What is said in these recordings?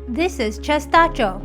This is Chestacho.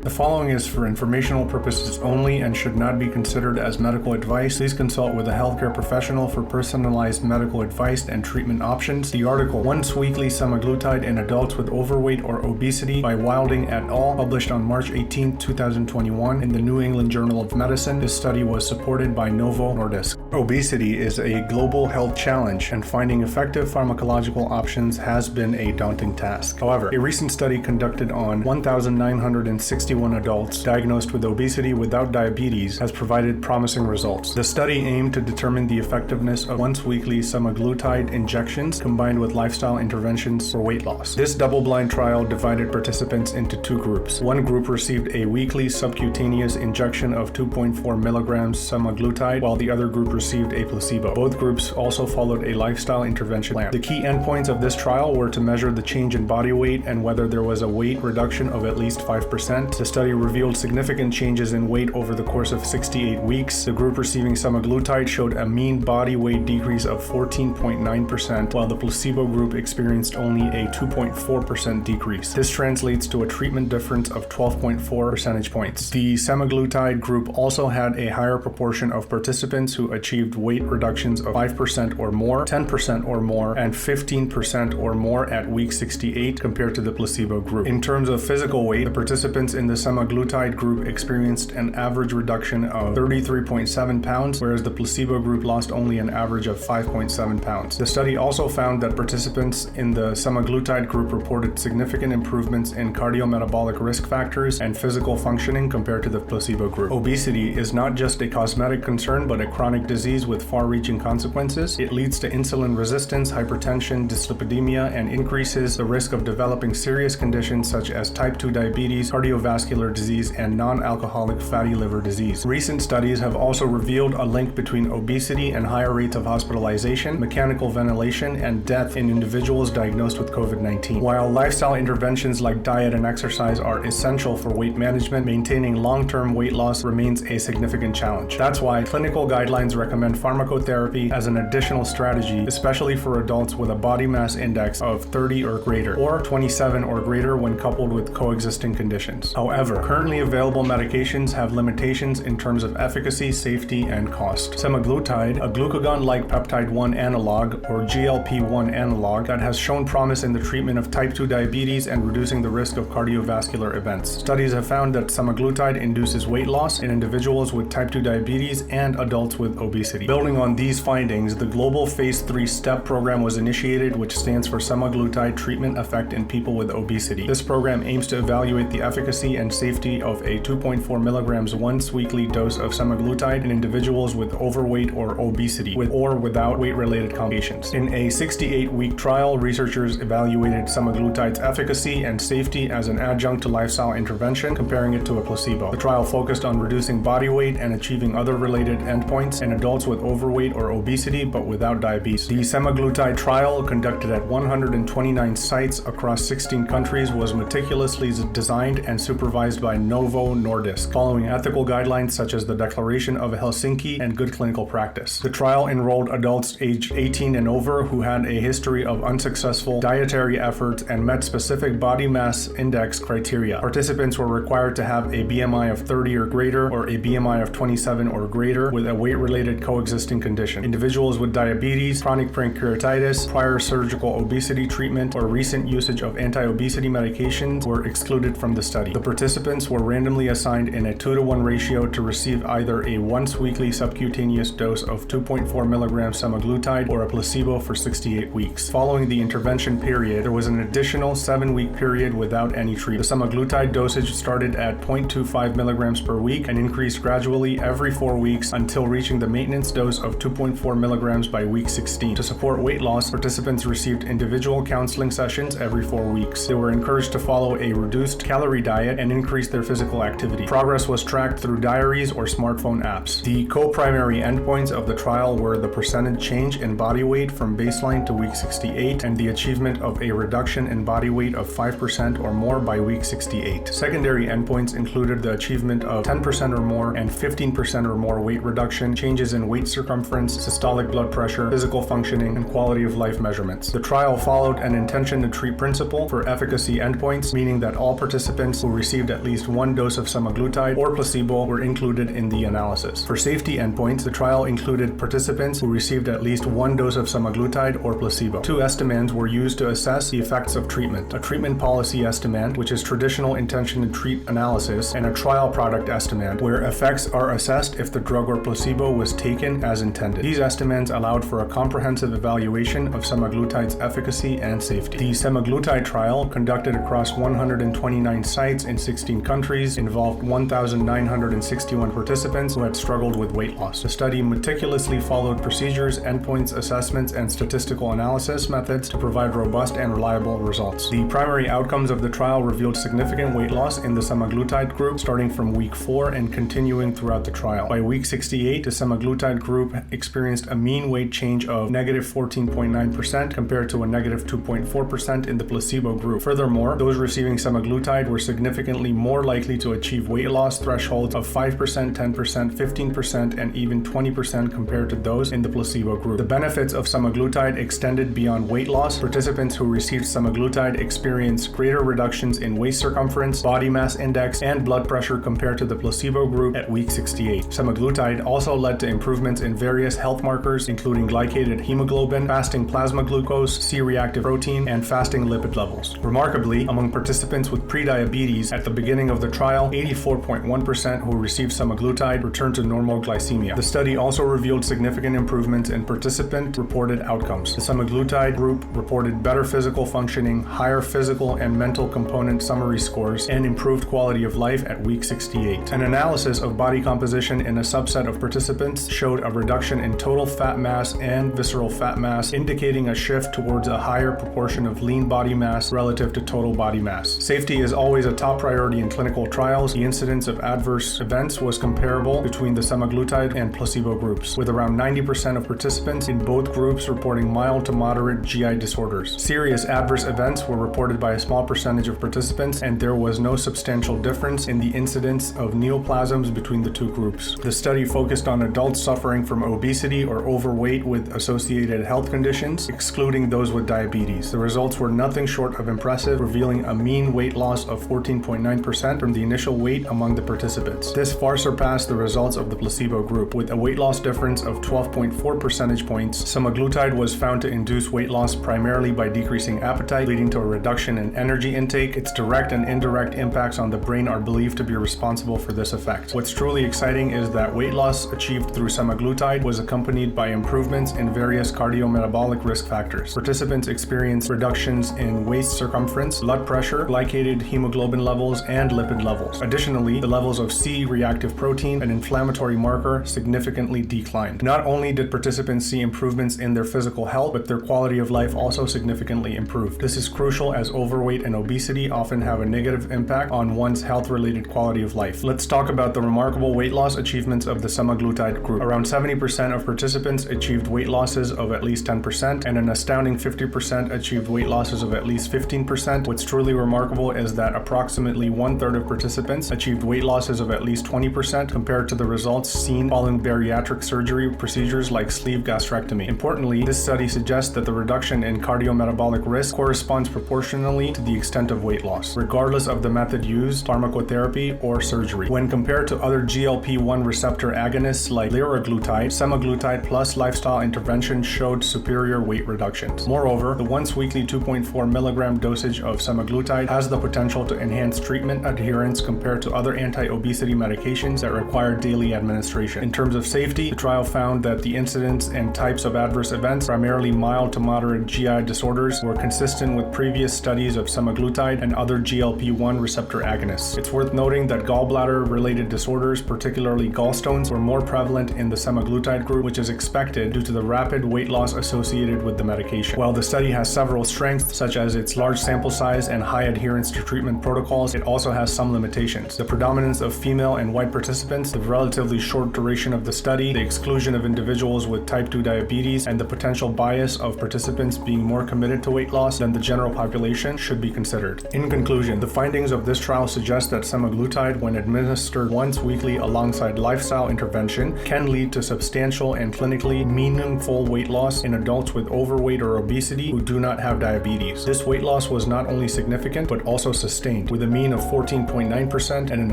The following is for informational purposes only and should not be considered as medical advice. Please consult with a healthcare professional for personalized medical advice and treatment options. The article, Once Weekly Semaglutide in Adults with Overweight or Obesity by Wilding et al., published on March 18, 2021 in the New England Journal of Medicine. This study was supported by Novo Nordisk. Obesity is a global health challenge, and finding effective pharmacological options has been a daunting task. However, a recent study conducted on 1,961 adults diagnosed with obesity without diabetes has provided promising results. The study aimed to determine the effectiveness of once-weekly semaglutide injections combined with lifestyle interventions for weight loss. This double-blind trial divided participants into two groups. One group received a weekly subcutaneous injection of 2.4 milligrams semaglutide, while the other group received a placebo. Both groups also followed a lifestyle intervention plan. The key endpoints of this trial were to measure the change in body weight and whether there was a weight reduction of at least 5%. The study revealed significant changes in weight over the course of 68 weeks. The group receiving semaglutide showed a mean body weight decrease of 14.9%, while the placebo group experienced only a 2.4% decrease. This translates to a treatment difference of 12.4 percentage points. The semaglutide group also had a higher proportion of participants who achieved weight reductions of 5% or more, 10% or more, and 15% or more at week 68 compared to the placebo group. In terms of physical weight, the participants in the semaglutide group experienced an average reduction of 33.7 pounds, whereas the placebo group lost only an average of 5.7 pounds. The study also found that participants in the semaglutide group reported significant improvements in cardiometabolic risk factors and physical functioning compared to the placebo group. Obesity is not just a cosmetic concern, but a chronic disease with far-reaching consequences. It leads to insulin resistance, hypertension, dyslipidemia, and increases the risk of developing serious conditions such as type 2 diabetes, cardiovascular disease, and non-alcoholic fatty liver disease. Recent studies have also revealed a link between obesity and higher rates of hospitalization, mechanical ventilation, and death in individuals diagnosed with COVID-19. While lifestyle interventions like diet and exercise are essential for weight management, maintaining long-term weight loss remains a significant challenge. That's why clinical guidelines recommend pharmacotherapy as an additional strategy, especially for adults with a body mass index of 30 or greater, or 27 or greater when coupled with coexisting conditions. However, currently available medications have limitations in terms of efficacy, safety, and cost. Semaglutide, a glucagon-like peptide 1 analog, or GLP-1 analog, that has shown promise in the treatment of type 2 diabetes and reducing the risk of cardiovascular events. Studies have found that semaglutide induces weight loss in individuals with type 2 diabetes and adults with obesity. Building on these findings, the global phase 3 STEP program was initiated, which stands for Semaglutide Treatment Effect in People with Obesity. This program aims to evaluate the efficacy and safety of a 2.4 milligrams once-weekly dose of semaglutide in individuals with overweight or obesity, with or without weight-related complications. In a 68-week trial, researchers evaluated semaglutide's efficacy and safety as an adjunct to lifestyle intervention, comparing it to a placebo. The trial focused on reducing body weight and achieving other related endpoints in adults with overweight or obesity but without diabetes. The semaglutide trial, conducted at 129 sites across 16 countries, was meticulously designed and supervised by Novo Nordisk, following ethical guidelines such as the Declaration of Helsinki and good clinical practice. The trial enrolled adults aged 18 and over who had a history of unsuccessful dietary efforts and met specific body mass index criteria. Participants were required to have a BMI of 30 or greater, or a BMI of 27 or greater, with a weight-related coexisting condition. Individuals with diabetes, chronic pancreatitis, prior surgical obesity treatment, or recent usage of anti-obesity medications were excluded from the study. The participants were randomly assigned in a 2-to-1 ratio to receive either a once-weekly subcutaneous dose of 2.4 milligrams semaglutide or a placebo for 68 weeks. Following the intervention period, there was an additional 7-week period without any treatment. The semaglutide dosage started at 0.25 milligrams per week and increased gradually every 4 weeks until reaching the maintenance dose of 2.4 milligrams by week 16. To support weight loss, participants received individual counseling sessions every 4 weeks. They were encouraged to follow a reduced calorie diet and increase their physical activity. Progress was tracked through diaries or smartphone apps. The co-primary endpoints of the trial were the percentage change in body weight from baseline to week 68 and the achievement of a reduction in body weight of 5% or more by week 68. Secondary endpoints included the achievement of 10% or more and 15% or more weight reduction, changes changes in weight circumference, systolic blood pressure, physical functioning, and quality of life measurements. The trial followed an intention to treat principle for efficacy endpoints, meaning that all participants who received at least one dose of semaglutide or placebo were included in the analysis. For safety endpoints, the trial included participants who received at least one dose of semaglutide or placebo. Two estimands were used to assess the effects of treatment: a treatment policy estimand, which is traditional intention to treat analysis, and a trial product estimand, where effects are assessed if the drug or placebo was taken as intended. These estimands allowed for a comprehensive evaluation of semaglutide's efficacy and safety. The semaglutide trial, conducted across 129 sites in 16 countries, involved 1,961 participants who had struggled with weight loss. The study meticulously followed procedures, endpoints, assessments, and statistical analysis methods to provide robust and reliable results. The primary outcomes of the trial revealed significant weight loss in the semaglutide group starting from week 4 and continuing throughout the trial. By week 68, the semaglutide group experienced a mean weight change of negative 14.9% compared to a negative 2.4% in the placebo group. Furthermore, those receiving semaglutide were significantly more likely to achieve weight loss thresholds of 5%, 10%, 15%, and even 20% compared to those in the placebo group. The benefits of semaglutide extended beyond weight loss. Participants who received semaglutide experienced greater reductions in waist circumference, body mass index, and blood pressure compared to the placebo group at week 68. Semaglutide also led to improvements in various health markers, including glycated hemoglobin, fasting plasma glucose, C-reactive protein, and fasting lipid levels. Remarkably, among participants with prediabetes at the beginning of the trial, 84.1% who received semaglutide returned to normal glycemia. The study also revealed significant improvements in participant-reported outcomes. The semaglutide group reported better physical functioning, higher physical and mental component summary scores, and improved quality of life at week 68. An analysis of body composition in a subset of participants showed a reduction in total fat mass and visceral fat mass, indicating a shift towards a higher proportion of lean body mass relative to total body mass. Safety is always a top priority in clinical trials. The incidence of adverse events was comparable between the semaglutide and placebo groups, with around 90% of participants in both groups reporting mild to moderate GI disorders. Serious adverse events were reported by a small percentage of participants, and there was no substantial difference in the incidence of neoplasms between the two groups. The study focused on adults suffering from obesity or overweight with associated health conditions, excluding those with diabetes. The results were nothing short of impressive, revealing a mean weight loss of 14.9% from the initial weight among the participants. This far surpassed the results of the placebo group, with a weight loss difference of 12.4 percentage points. Semaglutide was found to induce weight loss primarily by decreasing appetite, leading to a reduction in energy intake. Its direct and indirect impacts on the brain are believed to be responsible for this effect. What's truly exciting is that weight loss achieved through semaglutide was accompanied by improvements in various cardiometabolic risk factors. Participants experienced reductions in waist circumference, blood pressure, glycated hemoglobin levels, and lipid levels. Additionally, the levels of C-reactive protein, an inflammatory marker, significantly declined. Not only did participants see improvements in their physical health, but their quality of life also significantly improved. This is crucial as overweight and obesity often have a negative impact on one's health-related quality of life. Let's talk about the remarkable weight loss achievements of the semaglutide group. Around 70% of participants achieved weight losses of at least 10%, and an astounding 50% achieved weight losses of at least 15%. What's truly remarkable is that approximately 1/3 of participants achieved weight losses of at least 20% compared to the results seen following bariatric surgery procedures like sleeve gastrectomy. Importantly, this study suggests that the reduction in cardiometabolic risk corresponds proportionally to the extent of weight loss, regardless of the method used, pharmacotherapy or surgery. When compared to other GLP-1 receptor agonists like liraglutide, semaglutide plus lifestyle intervention showed superior weight reductions. Moreover, the once-weekly 2.4 mg dosage of semaglutide has the potential to enhance treatment adherence compared to other anti-obesity medications that require daily administration. In terms of safety, the trial found that the incidence and types of adverse events, primarily mild to moderate GI disorders, were consistent with previous studies of semaglutide and other GLP-1 receptor agonists. It's worth noting that gallbladder-related disorders, particularly gallstones, were more prevalent in the semaglutide group, which is expected due to the rapid weight loss associated with the medication. While the study has several strengths, such as its large sample size and high adherence to treatment protocols, it also has some limitations. The predominance of female and white participants, the relatively short duration of the study, the exclusion of individuals with type 2 diabetes, and the potential bias of participants being more committed to weight loss than the general population should be considered. In conclusion, the findings of this trial suggest that semaglutide, when administered once weekly alongside lifestyle intervention, can can lead to substantial and clinically meaningful weight loss in adults with overweight or obesity who do not have diabetes. This weight loss was not only significant, but also sustained, with a mean of 14.9% and an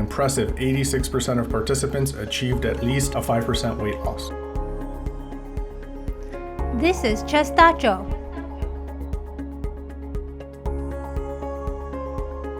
impressive 86% of participants achieved at least a 5% weight loss. This is Chestacho.